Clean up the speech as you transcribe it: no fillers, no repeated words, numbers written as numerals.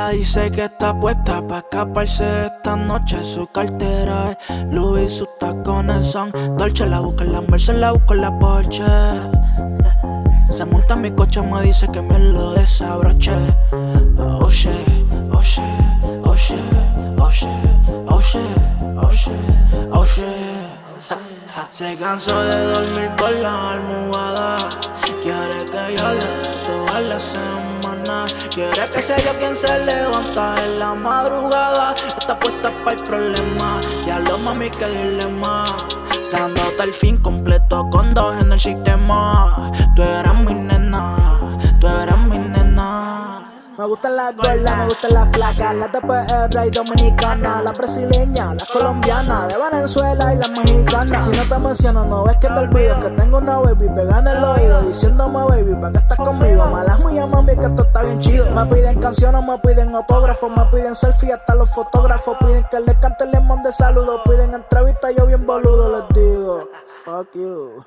Ella dice que está puesta pa' escaparse esta noche. Su cartera es Louis, sus tacones son Dolce. La busca en la Mercedes, la busco en la Porsche. Se monta en mi coche, me dice que me lo desabroche. Oh shit, oh shit, oh shit, oh shit, oh shit, oh shit, oh shit. Se cansó de dormir por la almohada. Quiere que yo le dé toda la semana. Quiere que sea yo quien se levanta en la madrugada. Está puesta para el problema. Ya lo mami que dilema. Dándote el fin completo con dos en el sistema. Tú eras mi nena, tú eras mi nena. Me gustan las gordas, me gustan las flacas, las de PR y dominicanas, las brasileñas, las colombianas, de Venezuela y las mexicanas. Si no te menciono, no ves que te olvido que tengo una baby pegada en el oído, diciéndome baby, ¿para qué estás conmigo? Malas mías, mami, que esto está bien chido. Me piden canciones, me piden autógrafos, me piden selfie, hasta los fotógrafos piden que les cante, les mande saludos, piden entrevistas, yo bien boludo les digo, fuck you.